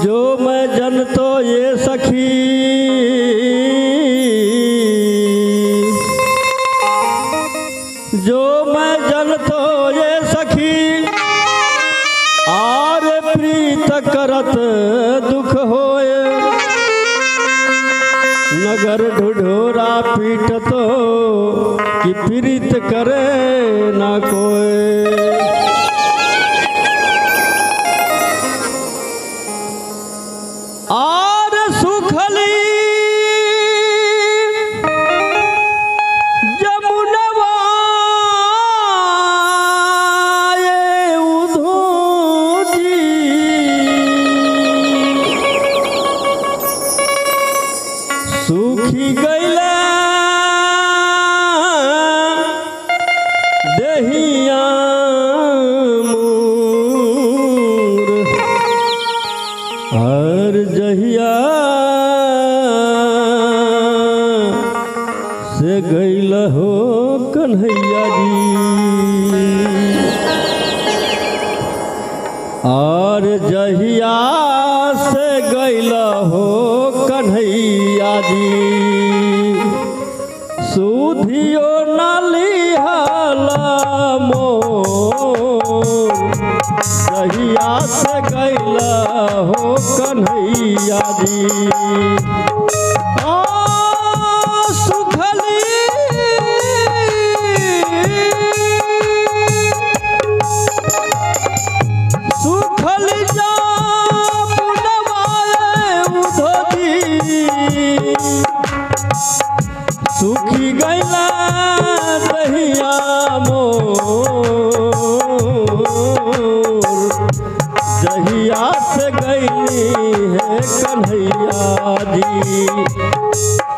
जो मैं जन तो ये सखी जो मैं जन तो ये सखी आर प्रीत करत दुख होए नगर ढुढोरा पीट तो कि प्रीत करे ना कोई। आर सुखली जमुनवा ये उधोजी सूखी गईला देहिया मोर हर जहिया से गईल हो कन्हैया जी और जहिया से गईल हो कन्हैया जी सुधियो नालिहाला मोर जहिया से गईला हो कन्हैया जी। सुखली सुखली जमुनवा उधोजी सुखी गईला दहिया मोर जहिया से गई है कन्हैया जी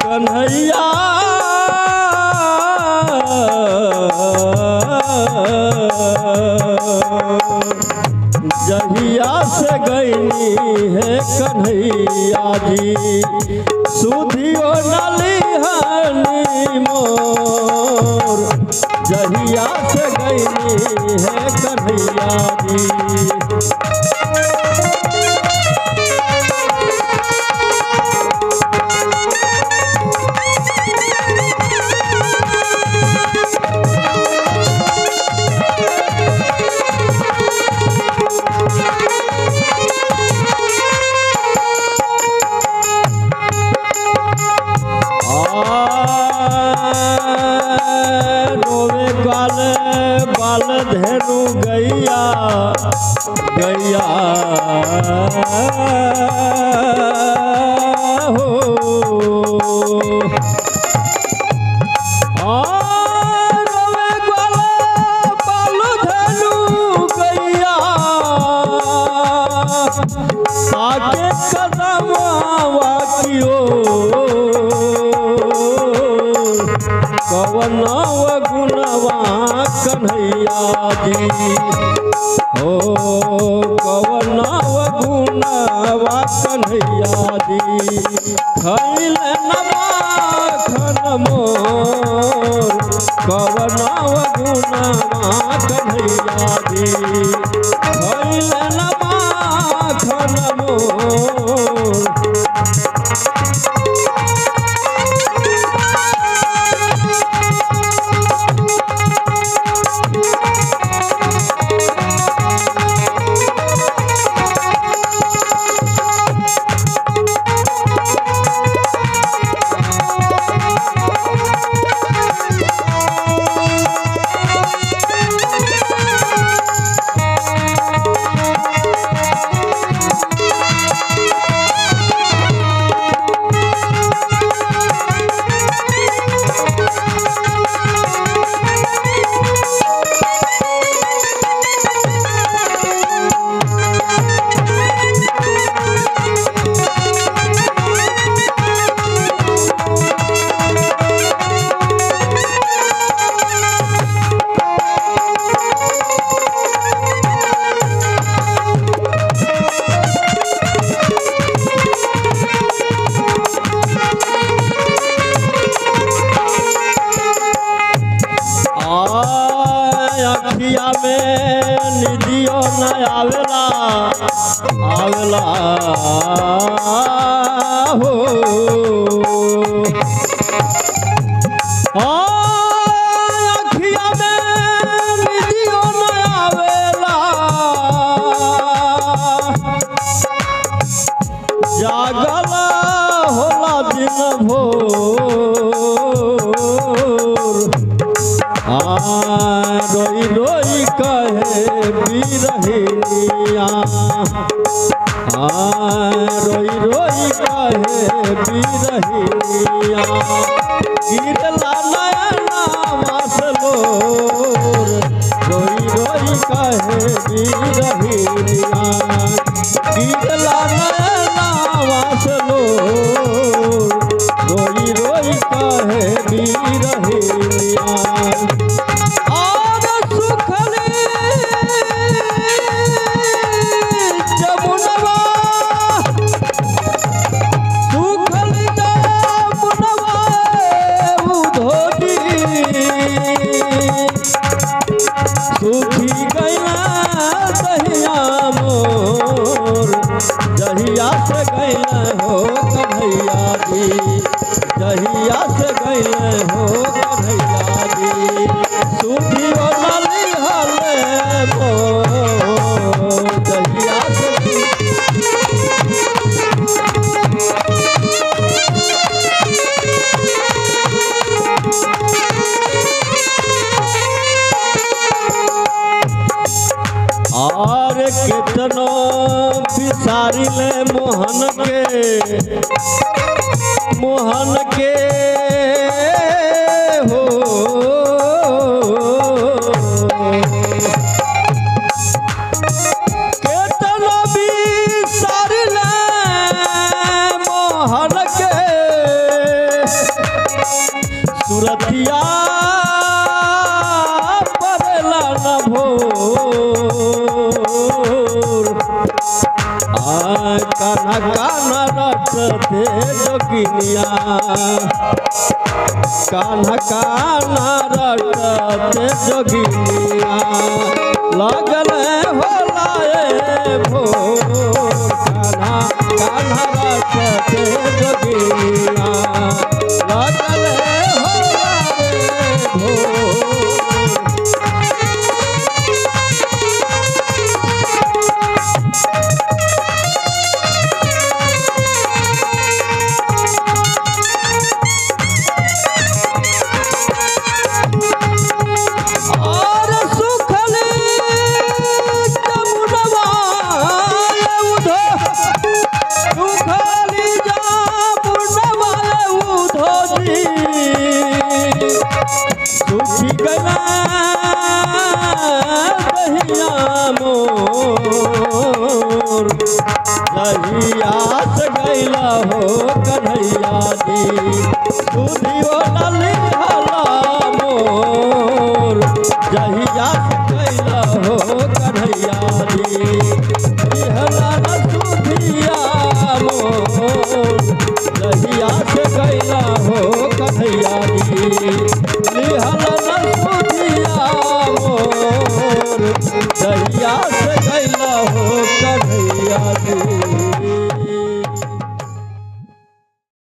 कन्हैया जहिया से गई है कन्हैया जी सुधियो नलिहानी मोर जहिया से गई है कन्हैया जी। रोवे बाल बाल धेनु गैया गैया हो रोवे बाल बाल धेनु गैया आके कदमवा कियो कवनव गुणवा कन्हैया जी हो कवनव गुणवा कन्हैया जी खैल नमाखन मोर कवनव गुणवा कन्हैया जी खैल नमाखन मोर। हो अखिया में निदियो न आवेला जागला होला दिन भोर रोई रोई कहे बिरहिनिया रोई रोई कहे बिरहिनिया गिरला नयना वासलोर रोई रोई कहे बिरहिनिया गिरला नयना वासलोर रोई रोई कहे बिरहिनिया सुखी गैला दहिया मोर जहिया से गैला हो कन्हैया जी जहिया से गैला हो कन्हैया जी सुखी वाली हाले मोर जहिया से और कितनो बिसारी ले मोहन के हो कितनो बिसारी ले मोहन के सुरतिया पड़ला न भो कान्हा कान्हा रटते जोगिनिया कान्हा कान्हा रटते जोगिनिया लगल होला भोर कान्हा कान्हा रटते जोगिनिया लगल होला भोर सुखी गला दहिया मोर जहिया से गैला हो कन्हैया जी सुधियो लाली हाला मोर जहिया से गैला हो कन्हैया जी हला सुधिया मोर जहिया से गैला हो कन्हैया जी